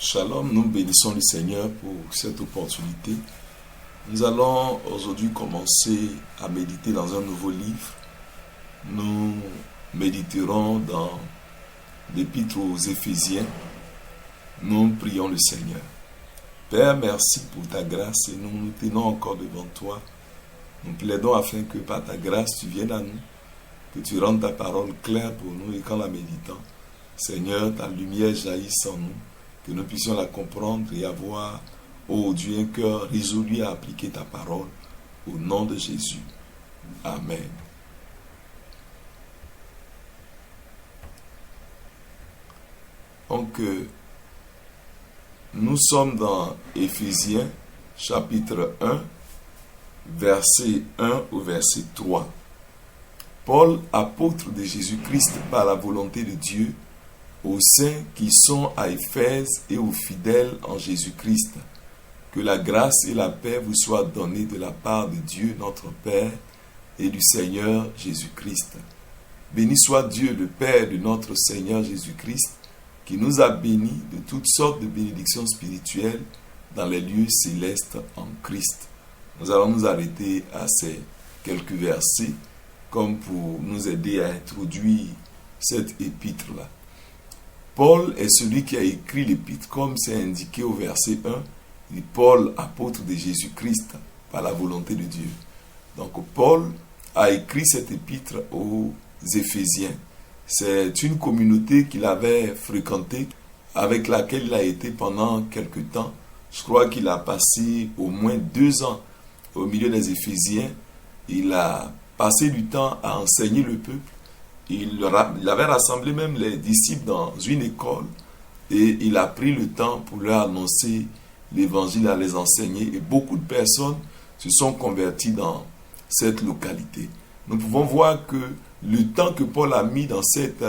Shalom, nous bénissons le Seigneur pour cette opportunité. Nous allons aujourd'hui commencer à méditer dans un nouveau livre. Nous méditerons dans l'Épître aux Éphésiens. Nous prions le Seigneur. Père, merci pour ta grâce et nous nous tenons encore devant toi. Nous plaidons afin que par ta grâce tu viennes à nous, que tu rendes ta parole claire pour nous et qu'en la méditant, Seigneur, ta lumière jaillisse en nous, que nous puissions la comprendre et avoir, ô Dieu, un cœur résolu à appliquer ta parole, au nom de Jésus. Amen. Donc, nous sommes dans Éphésiens, chapitre 1, verset 1 au verset 3. Paul, apôtre de Jésus-Christ par la volonté de Dieu, aux saints qui sont à Éphèse et aux fidèles en Jésus-Christ, que la grâce et la paix vous soient données de la part de Dieu notre Père et du Seigneur Jésus-Christ. Béni soit Dieu le Père de notre Seigneur Jésus-Christ, qui nous a bénis de toutes sortes de bénédictions spirituelles dans les lieux célestes en Christ. Nous allons nous arrêter à ces quelques versets comme pour nous aider à introduire cette épître-là. Paul est celui qui a écrit l'épître, comme c'est indiqué au verset 1, il dit Paul, apôtre de Jésus-Christ, par la volonté de Dieu. Donc Paul a écrit cette épître aux Éphésiens. C'est une communauté qu'il avait fréquentée, avec laquelle il a été pendant quelque temps. Je crois qu'il a passé au moins 2 ans au milieu des Éphésiens. Il a passé du temps à enseigner le peuple. Il avait rassemblé même les disciples dans une école et il a pris le temps pour leur annoncer l'évangile, à les enseigner. Et beaucoup de personnes se sont converties dans cette localité. Nous pouvons voir que le temps que Paul a mis dans cette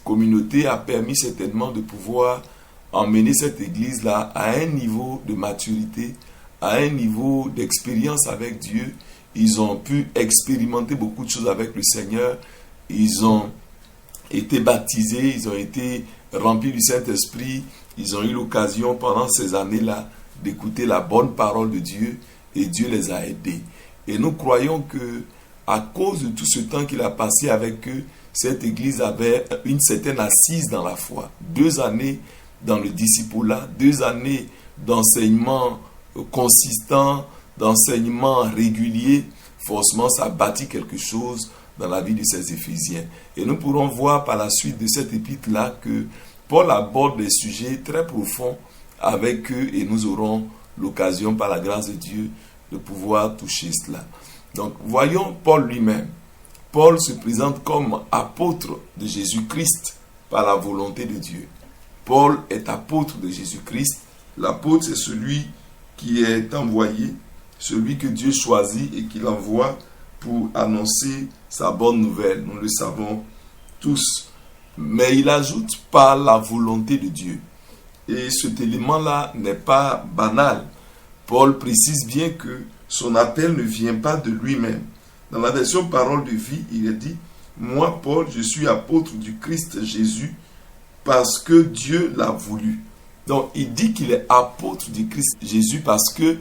communauté a permis certainement de pouvoir emmener cette église-là à un niveau de maturité, à un niveau d'expérience avec Dieu. Ils ont pu expérimenter beaucoup de choses avec le Seigneur. Ils ont été baptisés, ils ont été remplis du Saint-Esprit. Ils ont eu l'occasion pendant ces années-là d'écouter la bonne parole de Dieu et Dieu les a aidés. Et nous croyons que à cause de tout ce temps qu'il a passé avec eux, cette église avait une certaine assise dans la foi. 2 années dans le discipulat, 2 années d'enseignement consistant, d'enseignement régulier. Forcément, ça a bâti quelque chose dans la vie de ces Éphésiens. Et nous pourrons voir par la suite de cette épître-là que Paul aborde des sujets très profonds avec eux et nous aurons l'occasion, par la grâce de Dieu, de pouvoir toucher cela. Donc, voyons Paul lui-même. Paul se présente comme apôtre de Jésus-Christ par la volonté de Dieu. Paul est apôtre de Jésus-Christ. L'apôtre, c'est celui qui est envoyé, celui que Dieu choisit et qu'il envoie pour annoncer sa bonne nouvelle. Nous le savons tous. Mais il ajoute par la volonté de Dieu. Et cet élément-là n'est pas banal. Paul précise bien que son appel ne vient pas de lui-même. Dans la version Parole de vie, il est dit « Moi, Paul, je suis apôtre du Christ Jésus parce que Dieu l'a voulu. » Donc, il dit qu'il est apôtre du Christ Jésus parce que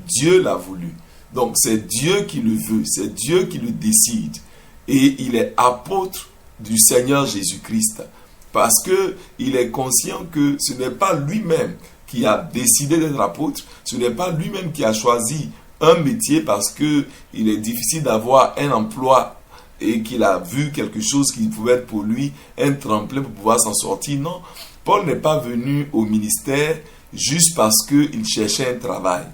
Dieu l'a voulu. Donc, c'est Dieu qui le veut, c'est Dieu qui le décide. Et il est apôtre du Seigneur Jésus-Christ parce qu'il est conscient que ce n'est pas lui-même qui a décidé d'être apôtre, ce n'est pas lui-même qui a choisi un métier parce qu'il est difficile d'avoir un emploi et qu'il a vu quelque chose qui pouvait être pour lui un tremplin pour pouvoir s'en sortir. Non, Paul n'est pas venu au ministère juste parce qu'il cherchait un travail.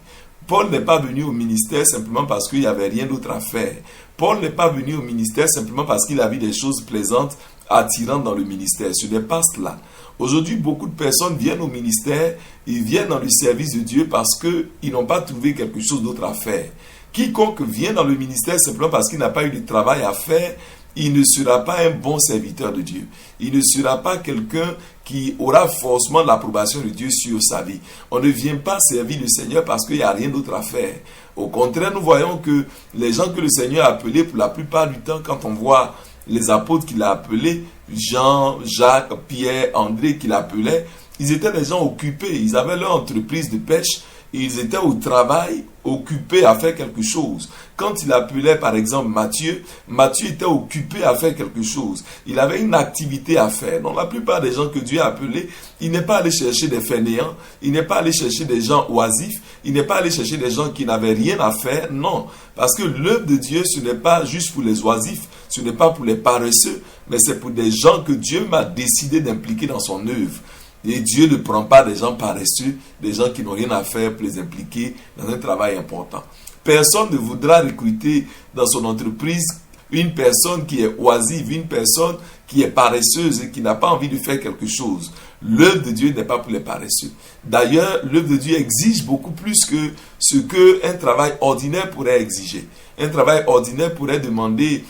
Paul n'est pas venu au ministère simplement parce qu'il n'y avait rien d'autre à faire. Paul n'est pas venu au ministère simplement parce qu'il a vu des choses plaisantes, attirantes dans le ministère. Ce n'est pas cela. Aujourd'hui, beaucoup de personnes viennent au ministère, ils viennent dans le service de Dieu parce qu'ils n'ont pas trouvé quelque chose d'autre à faire. Quiconque vient dans le ministère simplement parce qu'il n'a pas eu de travail à faire, il ne sera pas un bon serviteur de Dieu. Il ne sera pas quelqu'un qui aura forcément l'approbation de Dieu sur sa vie. On ne vient pas servir le Seigneur parce qu'il n'y a rien d'autre à faire. Au contraire, nous voyons que les gens que le Seigneur a appelés, pour la plupart du temps, quand on voit les apôtres qu'il a appelés, Jean, Jacques, Pierre, André qu'il appelait, Ils étaient des gens occupés. Ils avaient leur entreprise de pêche. Et ils étaient au travail, occupés à faire quelque chose. Quand il appelait par exemple Matthieu, Matthieu était occupé à faire quelque chose. Il avait une activité à faire. Donc la plupart des gens que Dieu a appelés, il n'est pas allé chercher des fainéants, il n'est pas allé chercher des gens oisifs, il n'est pas allé chercher des gens qui n'avaient rien à faire. Non, parce que l'œuvre de Dieu, ce n'est pas juste pour les oisifs, ce n'est pas pour les paresseux, mais c'est pour des gens que Dieu m'a décidé d'impliquer dans son œuvre. Et Dieu ne prend pas des gens paresseux, des gens qui n'ont rien à faire pour les impliquer dans un travail important. Personne ne voudra recruter dans son entreprise une personne qui est oisive, une personne qui est paresseuse et qui n'a pas envie de faire quelque chose. L'œuvre de Dieu n'est pas pour les paresseux. D'ailleurs, l'œuvre de Dieu exige beaucoup plus que ce qu'un travail ordinaire pourrait exiger. Un travail ordinaire pourrait demander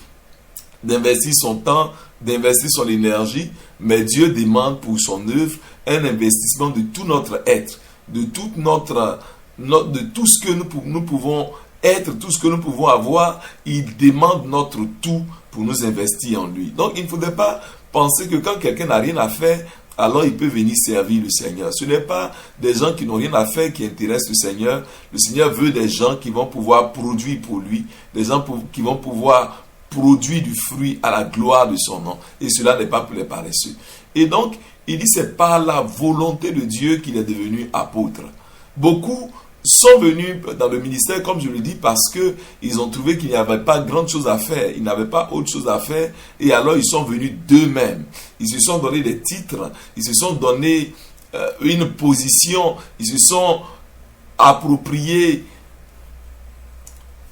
d'investir son temps, d'investir son énergie, mais Dieu demande pour son œuvre un investissement de tout notre être, de tout de tout ce que nous pouvons être, tout ce que nous pouvons avoir. Il demande notre tout pour nous investir en lui. Donc il ne faudrait pas penser que quand quelqu'un n'a rien à faire, alors il peut venir servir le Seigneur. Ce n'est pas des gens qui n'ont rien à faire qui intéressent le Seigneur. Le Seigneur veut des gens qui vont pouvoir produire pour lui, des gens qui vont pouvoir produire du fruit à la gloire de son nom. Et cela n'est pas pour les paresseux. Et donc, il dit c'est par la volonté de Dieu qu'il est devenu apôtre. Beaucoup sont venus dans le ministère, comme je le dis, parce qu'ils ont trouvé qu'il n'y avait pas grande chose à faire, ils n'avaient pas autre chose à faire, et alors ils sont venus d'eux-mêmes. Ils se sont donné des titres, ils se sont donné une position, ils se sont appropriés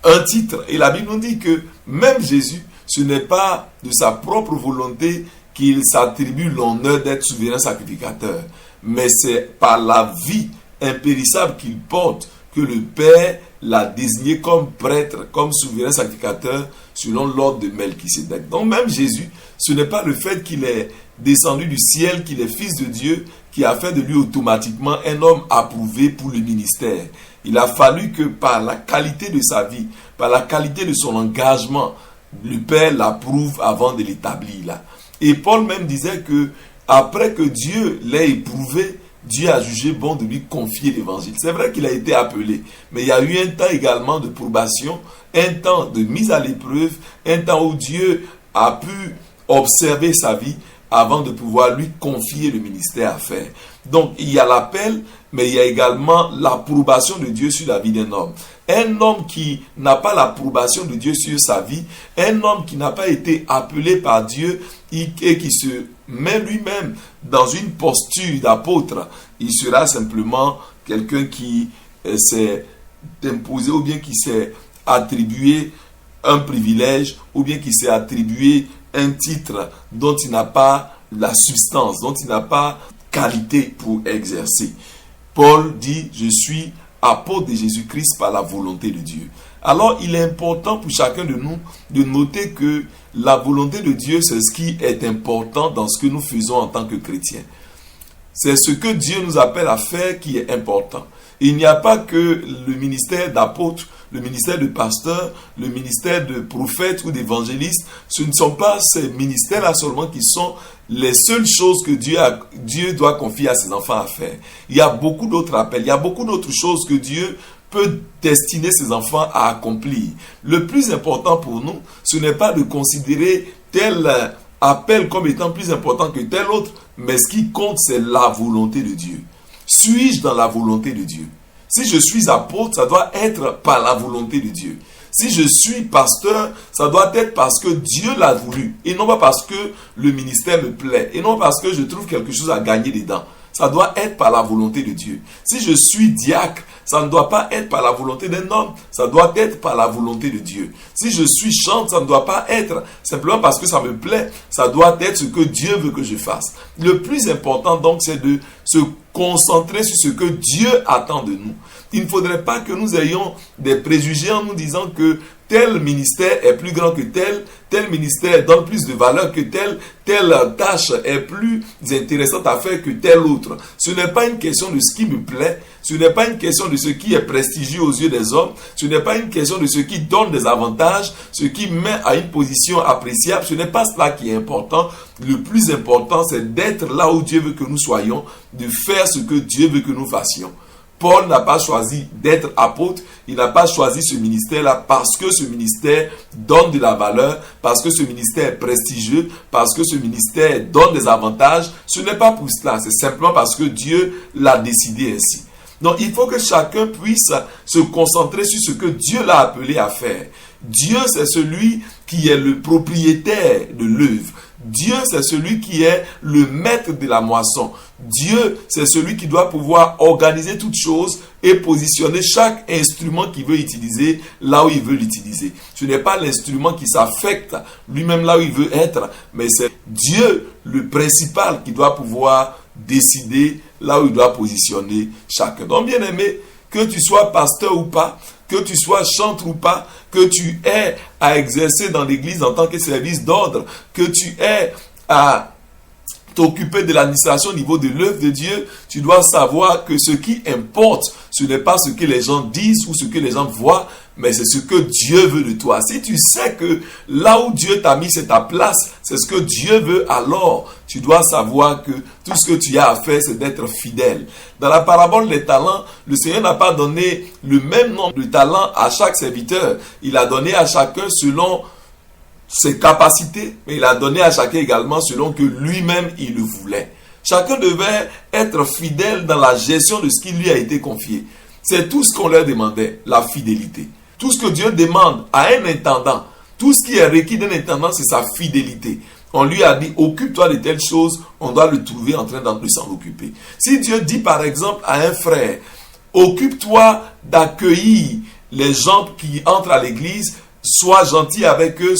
un titre. Et la Bible nous dit que même Jésus, ce n'est pas de sa propre volonté qu'il s'attribue l'honneur d'être souverain sacrificateur, mais c'est par la vie impérissable qu'il porte que le Père l'a désigné comme prêtre, comme souverain sacrificateur selon l'ordre de Melchisédek. Donc même Jésus, ce n'est pas le fait qu'il est descendu du ciel, qu'il est fils de Dieu, qui a fait de lui automatiquement un homme approuvé pour le ministère. Il a fallu que par la qualité de sa vie, par la qualité de son engagement, le Père l'approuve avant de l'établir là. Et Paul même disait que après que Dieu l'ait éprouvé, Dieu a jugé bon de lui confier l'évangile. C'est vrai qu'il a été appelé, mais il y a eu un temps également de probation, un temps de mise à l'épreuve, un temps où Dieu a pu observer sa vie avant de pouvoir lui confier le ministère à faire. Donc il y a l'appel, mais il y a également l'approbation de Dieu sur la vie d'un homme. Un homme qui n'a pas l'approbation de Dieu sur sa vie, un homme qui n'a pas été appelé par Dieu et qui se met lui-même dans une posture d'apôtre, il sera simplement quelqu'un qui s'est imposé ou bien qui s'est attribué un privilège ou bien qui s'est attribué un titre dont il n'a pas la substance, dont il n'a pas qualité pour exercer. Paul dit, je suis apôtre de Jésus-Christ par la volonté de Dieu. Alors, il est important pour chacun de nous de noter que la volonté de Dieu, c'est ce qui est important dans ce que nous faisons en tant que chrétiens. C'est ce que Dieu nous appelle à faire qui est important. Il n'y a pas que le ministère d'apôtre, le ministère de pasteur, le ministère de prophète ou d'évangéliste. Ce ne sont pas ces ministères-là seulement qui sont les seules choses que Dieu doit confier à ses enfants à faire. Il y a beaucoup d'autres appels, il y a beaucoup d'autres choses que Dieu peut destiner ses enfants à accomplir. Le plus important pour nous, ce n'est pas de considérer tel appel comme étant plus important que tel autre, mais ce qui compte, c'est la volonté de Dieu. Suis-je dans la volonté de Dieu? Si je suis apôtre, ça doit être par la volonté de Dieu. Si je suis pasteur, ça doit être parce que Dieu l'a voulu. Et non pas parce que le ministère me plaît. Et non parce que je trouve quelque chose à gagner dedans. Ça doit être par la volonté de Dieu. Si je suis diacre, ça ne doit pas être par la volonté d'un homme, ça doit être par la volonté de Dieu. Si je suis chante, ça ne doit pas être simplement parce que ça me plaît, ça doit être ce que Dieu veut que je fasse. Le plus important donc, c'est de se concentrer sur ce que Dieu attend de nous. Il ne faudrait pas que nous ayons des préjugés en nous disant que tel ministère est plus grand que tel ministère donne plus de valeur que telle tâche est plus intéressante à faire que telle autre. Ce n'est pas une question de ce qui me plaît, ce n'est pas une question de ce qui est prestigieux aux yeux des hommes, ce n'est pas une question de ce qui donne des avantages, ce qui met à une position appréciable, ce n'est pas cela qui est important. Le plus important, c'est d'être là où Dieu veut que nous soyons, de faire ce que Dieu veut que nous fassions. Paul n'a pas choisi d'être apôtre, il n'a pas choisi ce ministère-là parce que ce ministère donne de la valeur, parce que ce ministère est prestigieux, parce que ce ministère donne des avantages. Ce n'est pas pour cela, c'est simplement parce que Dieu l'a décidé ainsi. Donc il faut que chacun puisse se concentrer sur ce que Dieu l'a appelé à faire. Dieu, c'est celui qui est le propriétaire de l'œuvre. Dieu, c'est celui qui est le maître de la moisson. Dieu, c'est celui qui doit pouvoir organiser toutes choses et positionner chaque instrument qu'il veut utiliser là où il veut l'utiliser. Ce n'est pas l'instrument qui s'affecte lui-même là où il veut être, mais c'est Dieu, le principal, qui doit pouvoir décider là où il doit positionner chacun. Donc, bien aimé, que tu sois pasteur ou pas, que tu sois chantre ou pas, que tu aies à exercer dans l'église en tant que service d'ordre, que tu aies à t'occuper de l'administration au niveau de l'œuvre de Dieu, tu dois savoir que ce qui importe, ce n'est pas ce que les gens disent ou ce que les gens voient, mais c'est ce que Dieu veut de toi. Si tu sais que là où Dieu t'a mis, c'est ta place, c'est ce que Dieu veut, alors tu dois savoir que tout ce que tu as à faire, c'est d'être fidèle. Dans la parabole des talents, le Seigneur n'a pas donné le même nombre de talents à chaque serviteur. Il a donné à chacun selon ses capacités, mais il a donné à chacun également selon que lui-même il le voulait. Chacun devait être fidèle dans la gestion de ce qui lui a été confié. C'est tout ce qu'on leur demandait, la fidélité. Tout ce que Dieu demande à un intendant, tout ce qui est requis d'un intendant, c'est sa fidélité. On lui a dit, occupe-toi de telles choses, on doit le trouver en train de s'en occuper. Si Dieu dit par exemple à un frère, occupe-toi d'accueillir les gens qui entrent à l'église, sois gentil avec eux,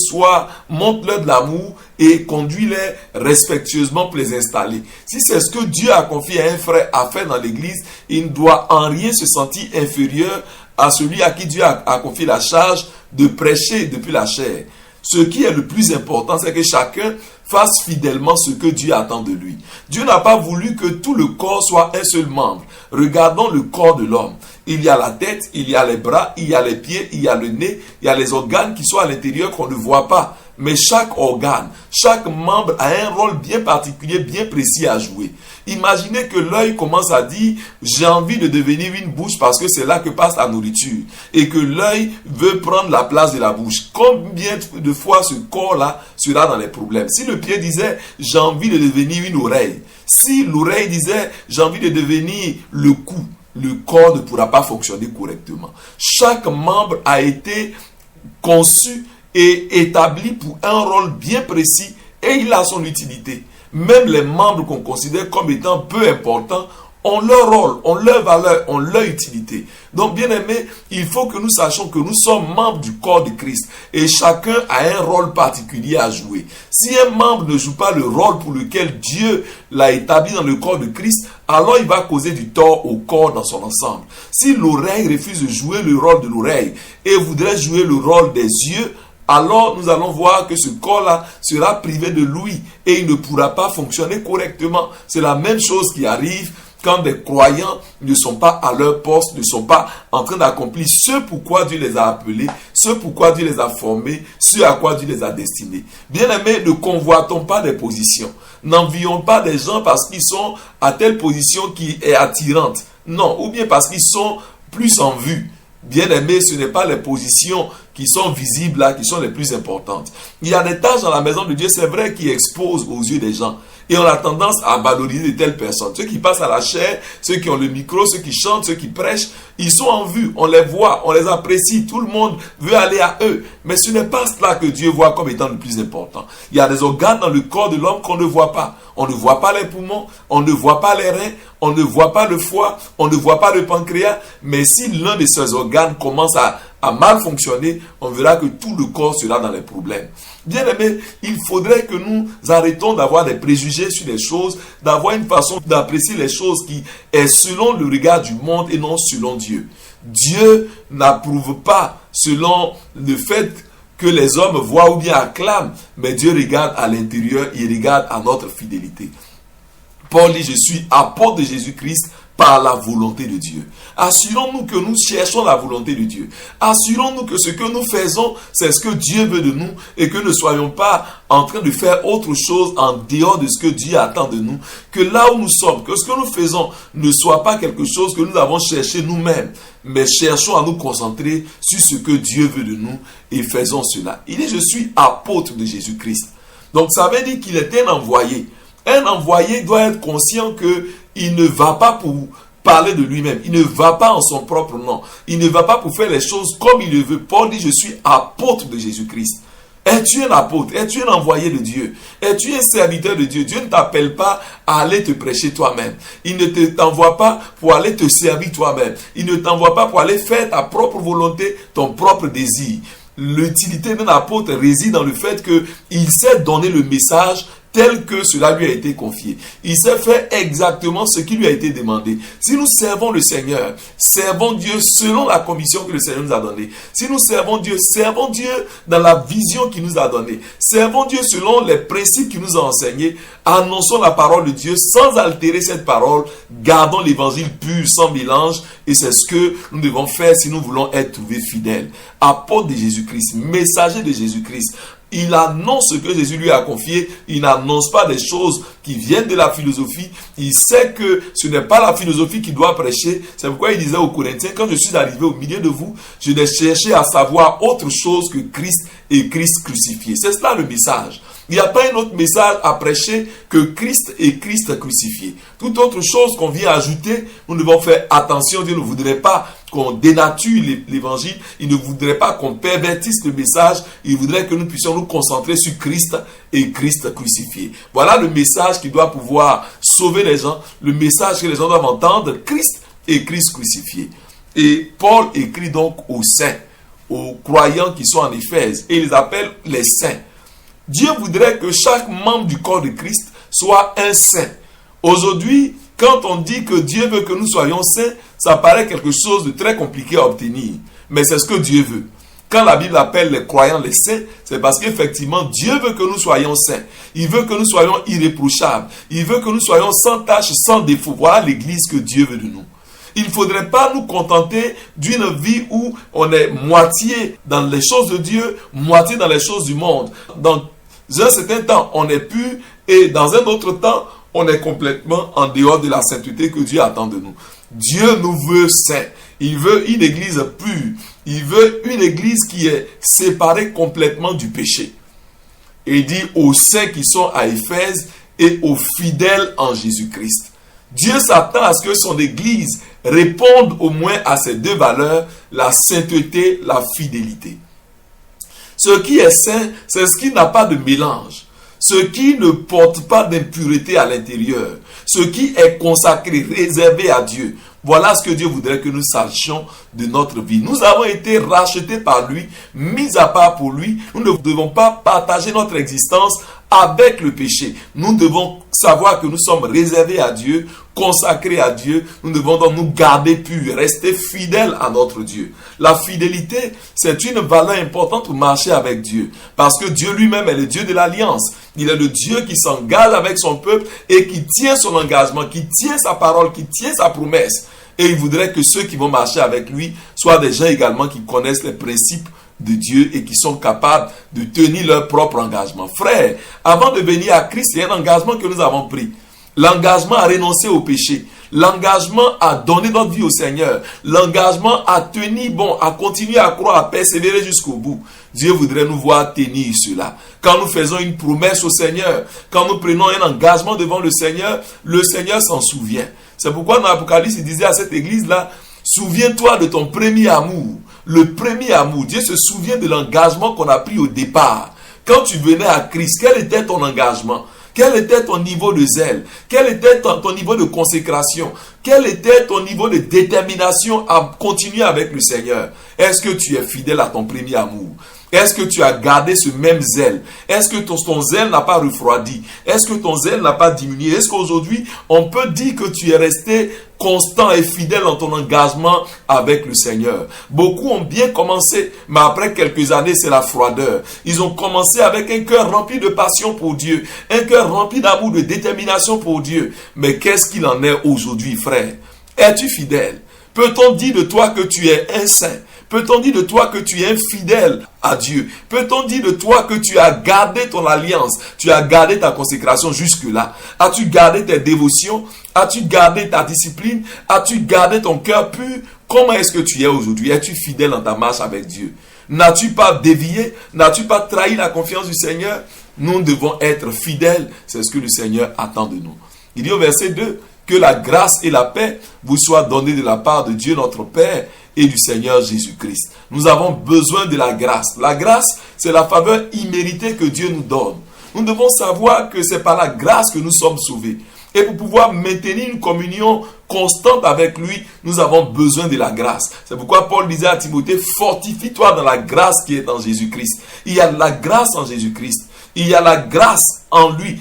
montre-leur de l'amour et conduis-les respectueusement pour les installer. Si c'est ce que Dieu a confié à un frère à faire dans l'église, il ne doit en rien se sentir inférieur à celui à qui Dieu a confié la charge de prêcher depuis la chair. Ce qui est le plus important, c'est que chacun fasse fidèlement ce que Dieu attend de lui. Dieu n'a pas voulu que tout le corps soit un seul membre. Regardons le corps de l'homme. Il y a la tête, il y a les bras, il y a les pieds, il y a le nez, il y a les organes qui sont à l'intérieur qu'on ne voit pas. Mais chaque organe, chaque membre a un rôle bien particulier, bien précis à jouer. Imaginez que l'œil commence à dire « j'ai envie de devenir une bouche parce que c'est là que passe la nourriture » et que l'œil veut prendre la place de la bouche. Combien de fois ce corps-là sera dans les problèmes? Si le pied disait « j'ai envie de devenir une oreille », si l'oreille disait « j'ai envie de devenir le cou », le corps ne pourra pas fonctionner correctement. Chaque membre a été conçu et établi pour un rôle bien précis et il a son utilité. Même les membres qu'on considère comme étant peu importants ont leur rôle, ont leur valeur, ont leur utilité. Donc, bien aimé, il faut que nous sachions que nous sommes membres du corps de Christ et chacun a un rôle particulier à jouer. Si un membre ne joue pas le rôle pour lequel Dieu l'a établi dans le corps de Christ, alors il va causer du tort au corps dans son ensemble. Si l'oreille refuse de jouer le rôle de l'oreille et voudrait jouer le rôle des yeux, alors nous allons voir que ce corps-là sera privé de l'ouïe et il ne pourra pas fonctionner correctement. C'est la même chose qui arrive quand des croyants ne sont pas à leur poste, ne sont pas en train d'accomplir ce pourquoi Dieu les a appelés, ce pourquoi Dieu les a formés, ce à quoi Dieu les a destinés. Bien-aimés, ne convoitons pas des positions. N'envions pas des gens parce qu'ils sont à telle position qui est attirante. Non, ou bien parce qu'ils sont plus en vue. Bien-aimés, ce n'est pas les positions qui sont visibles là, qui sont les plus importantes. Il y a des tâches dans la maison de Dieu, c'est vrai, qui exposent aux yeux des gens. Et on a tendance à valoriser de telles personnes. Ceux qui passent à la chair, ceux qui ont le micro, ceux qui chantent, ceux qui prêchent, ils sont en vue, on les voit, on les apprécie, tout le monde veut aller à eux. Mais ce n'est pas cela que Dieu voit comme étant le plus important. Il y a des organes dans le corps de l'homme qu'on ne voit pas. On ne voit pas les poumons, on ne voit pas les reins, on ne voit pas le foie, on ne voit pas le pancréas. Mais si l'un de ces organes commence à mal fonctionner, on verra que tout le corps sera dans les problèmes. Bien aimé, il faudrait que nous arrêtons d'avoir des préjugés sur les choses, d'avoir une façon d'apprécier les choses qui est selon le regard du monde et non selon Dieu. Dieu n'approuve pas selon le fait que les hommes voient ou bien acclament, mais Dieu regarde à l'intérieur, il regarde à notre fidélité. Paul dit, je suis apôtre de Jésus-Christ par la volonté de Dieu. Assurons-nous que nous cherchons la volonté de Dieu. Assurons-nous que ce que nous faisons, c'est ce que Dieu veut de nous et que ne soyons pas en train de faire autre chose en dehors de ce que Dieu attend de nous. Que là où nous sommes, que ce que nous faisons ne soit pas quelque chose que nous avons cherché nous-mêmes, mais cherchons à nous concentrer sur ce que Dieu veut de nous et faisons cela. Il dit, je suis apôtre de Jésus-Christ. Donc ça veut dire qu'il est un envoyé. Un envoyé doit être conscient qu'il ne va pas pour parler de lui-même. Il ne va pas en son propre nom. Il ne va pas pour faire les choses comme il le veut. Paul dit, je suis apôtre de Jésus-Christ. Es-tu un apôtre? Es-tu un envoyé de Dieu? Es-tu un serviteur de Dieu? Dieu ne t'appelle pas à aller te prêcher toi-même. Il ne t'envoie pas pour aller te servir toi-même. Il ne t'envoie pas pour aller faire ta propre volonté, ton propre désir. L'utilité d'un apôtre réside dans le fait qu'il sait donner le message tel que cela lui a été confié. Il sait faire exactement ce qui lui a été demandé. Si nous servons le Seigneur, servons Dieu selon la commission que le Seigneur nous a donnée. Si nous servons Dieu dans la vision qu'il nous a donnée. Servons Dieu selon les principes qu'il nous a enseignés. Annonçons la parole de Dieu sans altérer cette parole. Gardons l'évangile pur, sans mélange. Et c'est ce que nous devons faire si nous voulons être trouvés fidèles. Apôtre de Jésus-Christ, messager de Jésus-Christ. Il annonce ce que Jésus lui a confié. Il n'annonce pas des choses qui viennent de la philosophie. Il sait que ce n'est pas la philosophie qu'il doit prêcher. C'est pourquoi il disait aux Corinthiens, quand je suis arrivé au milieu de vous, je n'ai cherché à savoir autre chose que Christ et Christ crucifié. C'est cela le message. Il n'y a pas un autre message à prêcher que Christ et Christ crucifié. Toute autre chose qu'on vient ajouter, nous devons faire attention. Dieu ne voudrait pas qu'on dénature l'évangile. Il ne voudrait pas qu'on pervertisse le message. Il voudrait que nous puissions nous concentrer sur Christ et Christ crucifié. Voilà le message qui doit pouvoir sauver les gens. Le message que les gens doivent entendre, Christ et Christ crucifié. Et Paul écrit donc aux saints, aux croyants qui sont en Éphèse, et il les appelle les saints. Dieu voudrait que chaque membre du corps de Christ soit un saint. Aujourd'hui, quand on dit que Dieu veut que nous soyons saints, ça paraît quelque chose de très compliqué à obtenir. Mais c'est ce que Dieu veut. Quand la Bible appelle les croyants les saints, c'est parce qu'effectivement, Dieu veut que nous soyons saints. Il veut que nous soyons irréprochables. Il veut que nous soyons sans tache, sans défaut. Voilà l'église que Dieu veut de nous. Il ne faudrait pas nous contenter d'une vie où on est moitié dans les choses de Dieu, moitié dans les choses du monde. Dans un certain temps, on est pur et dans un autre temps, on est complètement en dehors de la sainteté que Dieu attend de nous. Dieu nous veut saints. Il veut une église pure. Il veut une église qui est séparée complètement du péché. Et il dit aux saints qui sont à Éphèse et aux fidèles en Jésus-Christ. Dieu s'attend à ce que son église réponde au moins à ces deux valeurs, la sainteté, la fidélité. Ce qui est saint, c'est ce qui n'a pas de mélange. Ce qui ne porte pas d'impureté à l'intérieur. Ce qui est consacré, réservé à Dieu. Voilà ce que Dieu voudrait que nous sachions de notre vie. Nous avons été rachetés par lui, mis à part pour lui. Nous ne devons pas partager notre existence avec le péché. Nous devons savoir que nous sommes réservés à Dieu, consacrés à Dieu. Nous devons donc nous garder purs, rester fidèles à notre Dieu. La fidélité, c'est une valeur importante pour marcher avec Dieu. Parce que Dieu lui-même est le Dieu de l'alliance. Il est le Dieu qui s'engage avec son peuple et qui tient son engagement, qui tient sa parole, qui tient sa promesse. Et il voudrait que ceux qui vont marcher avec lui soient des gens également qui connaissent les principes de Dieu et qui sont capables de tenir leur propre engagement. Frère, avant de venir à Christ, il y a un engagement que nous avons pris. L'engagement à renoncer au péché. L'engagement à donner notre vie au Seigneur. L'engagement à tenir bon, à continuer à croire, à persévérer jusqu'au bout. Dieu voudrait nous voir tenir cela. Quand nous faisons une promesse au Seigneur, quand nous prenons un engagement devant le Seigneur s'en souvient. C'est pourquoi dans l'Apocalypse, il disait à cette église-là, souviens-toi de ton premier amour. Le premier amour. Dieu se souvient de l'engagement qu'on a pris au départ. Quand tu venais à Christ, quel était ton engagement? Quel était ton niveau de zèle? Quel était ton niveau de consécration? Quel était ton niveau de détermination à continuer avec le Seigneur? Est-ce que tu es fidèle à ton premier amour? Est-ce que tu as gardé ce même zèle? Est-ce que ton zèle n'a pas refroidi? Est-ce que ton zèle n'a pas diminué? Est-ce qu'aujourd'hui, on peut dire que tu es resté constant et fidèle dans ton engagement avec le Seigneur? Beaucoup ont bien commencé, mais après quelques années, c'est la froideur. Ils ont commencé avec un cœur rempli de passion pour Dieu, un cœur rempli d'amour, de détermination pour Dieu. Mais qu'est-ce qu'il en est aujourd'hui, frère? Es-tu fidèle? Peut-on dire de toi que tu es un saint? Peut-on dire de toi que tu es infidèle à Dieu? Peut-on dire de toi que tu as gardé ton alliance? Tu as gardé ta consécration jusque-là? As-tu gardé tes dévotions? As-tu gardé ta discipline? As-tu gardé ton cœur pur? Comment est-ce que tu es aujourd'hui? Es-tu fidèle dans ta marche avec Dieu? N'as-tu pas dévié? N'as-tu pas trahi la confiance du Seigneur? Nous devons être fidèles. C'est ce que le Seigneur attend de nous. Il dit au verset 2, que la grâce et la paix vous soient données de la part de Dieu notre Père et du Seigneur Jésus-Christ. Nous avons besoin de la grâce. La grâce, c'est la faveur imméritée que Dieu nous donne. Nous devons savoir que c'est par la grâce que nous sommes sauvés. Et pour pouvoir maintenir une communion constante avec lui, nous avons besoin de la grâce. C'est pourquoi Paul disait à Timothée, fortifie-toi dans la grâce qui est en Jésus-Christ. Il y a de la grâce en Jésus-Christ. Il y a la grâce en lui.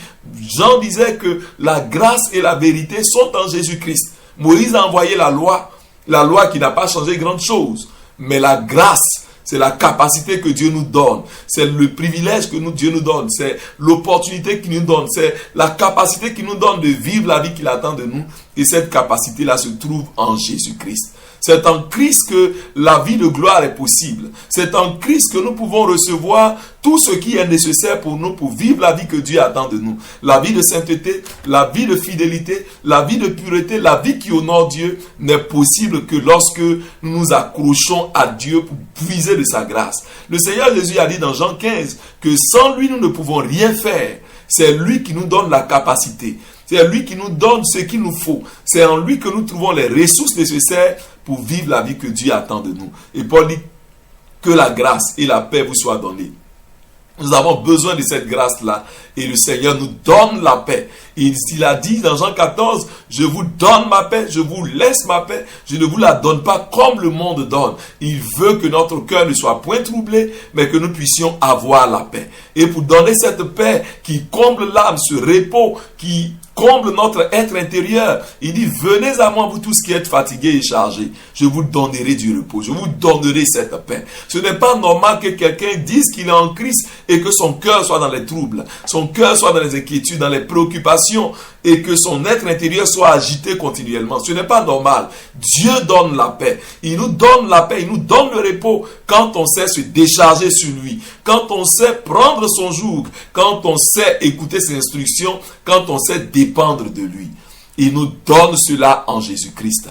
Jean disait que la grâce et la vérité sont en Jésus-Christ. Moïse a envoyé la loi qui n'a pas changé grand chose. Mais la grâce, c'est la capacité que Dieu nous donne. C'est le privilège que Dieu nous donne. C'est l'opportunité qu'il nous donne. C'est la capacité qu'il nous donne de vivre la vie qu'il attend de nous. Et cette capacité-là se trouve en Jésus-Christ. C'est en Christ que la vie de gloire est possible. C'est en Christ que nous pouvons recevoir tout ce qui est nécessaire pour nous, pour vivre la vie que Dieu attend de nous. La vie de sainteté, la vie de fidélité, la vie de pureté, la vie qui honore Dieu n'est possible que lorsque nous nous accrochons à Dieu pour puiser de sa grâce. Le Seigneur Jésus a dit dans Jean 15 que sans lui nous ne pouvons rien faire. C'est lui qui nous donne la capacité. C'est lui qui nous donne ce qu'il nous faut. C'est en lui que nous trouvons les ressources nécessaires pour vivre la vie que Dieu attend de nous. Et Paul dit que la grâce et la paix vous soient données. Nous avons besoin de cette grâce-là. Et le Seigneur nous donne la paix. Il a dit dans Jean 14, je vous donne ma paix, je vous laisse ma paix. Je ne vous la donne pas comme le monde donne. Il veut que notre cœur ne soit point troublé, mais que nous puissions avoir la paix. Et pour donner cette paix qui comble l'âme, ce repos qui comble notre être intérieur, il dit, venez à moi vous tous qui êtes fatigués et chargés. Je vous donnerai du repos, je vous donnerai cette paix. Ce n'est pas normal que quelqu'un dise qu'il est en Christ et que son cœur soit dans les troubles, son cœur soit dans les inquiétudes, dans les préoccupations et que son être intérieur soit agité continuellement. Ce n'est pas normal. Dieu donne la paix. Il nous donne la paix, il nous donne le repos quand on sait se décharger sur lui, quand on sait prendre son joug, quand on sait écouter ses instructions, quand on sait dépendre de lui. Il nous donne cela en Jésus-Christ.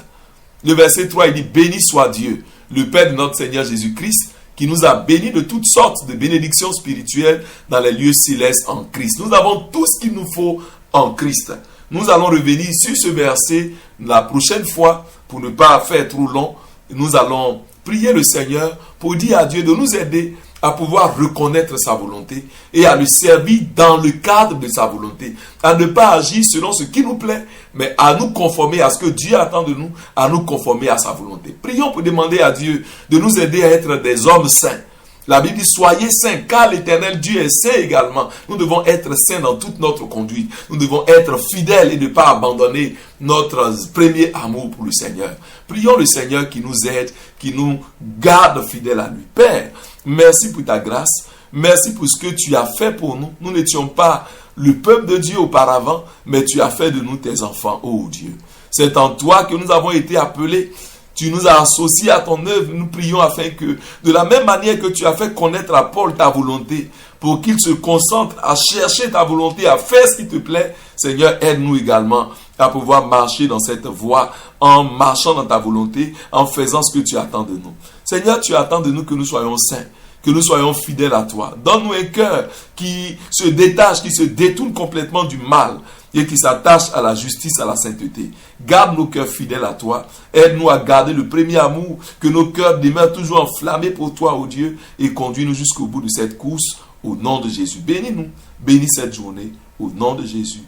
Le verset 3, il dit, béni soit Dieu, le Père de notre Seigneur Jésus-Christ, qui nous a bénis de toutes sortes de bénédictions spirituelles dans les lieux célestes en Christ. Nous avons tout ce qu'il nous faut en Christ. Nous allons revenir sur ce verset la prochaine fois pour ne pas faire trop long. Nous allons prier le Seigneur pour dire à Dieu de nous aider à pouvoir reconnaître sa volonté et à le servir dans le cadre de sa volonté, à ne pas agir selon ce qui nous plaît, mais à nous conformer à ce que Dieu attend de nous, à nous conformer à sa volonté. Prions pour demander à Dieu de nous aider à être des hommes saints. La Bible dit, soyez saints, car l'Éternel Dieu est saint également. Nous devons être saints dans toute notre conduite. Nous devons être fidèles et ne pas abandonner notre premier amour pour le Seigneur. Prions le Seigneur qui nous aide, qui nous garde fidèles à lui. Père, merci pour ta grâce. Merci pour ce que tu as fait pour nous. Nous n'étions pas le peuple de Dieu auparavant, mais tu as fait de nous tes enfants, ô Dieu. C'est en toi que nous avons été appelés. Tu nous as associés à ton œuvre. Nous prions afin que, de la même manière que tu as fait connaître à Paul ta volonté, pour qu'il se concentre à chercher ta volonté, à faire ce qui te plaît, Seigneur, aide-nous également à pouvoir marcher dans cette voie, en marchant dans ta volonté, en faisant ce que tu attends de nous. Seigneur, tu attends de nous que nous soyons saints, que nous soyons fidèles à toi. Donne-nous un cœur qui se détache, qui se détourne complètement du mal, et qui s'attache à la justice, à la sainteté. Garde nos cœurs fidèles à toi. Aide-nous à garder le premier amour, que nos cœurs demeurent toujours enflammés pour toi, ô Dieu, et conduis-nous jusqu'au bout de cette course, au nom de Jésus. Bénis-nous, bénis cette journée, au nom de Jésus.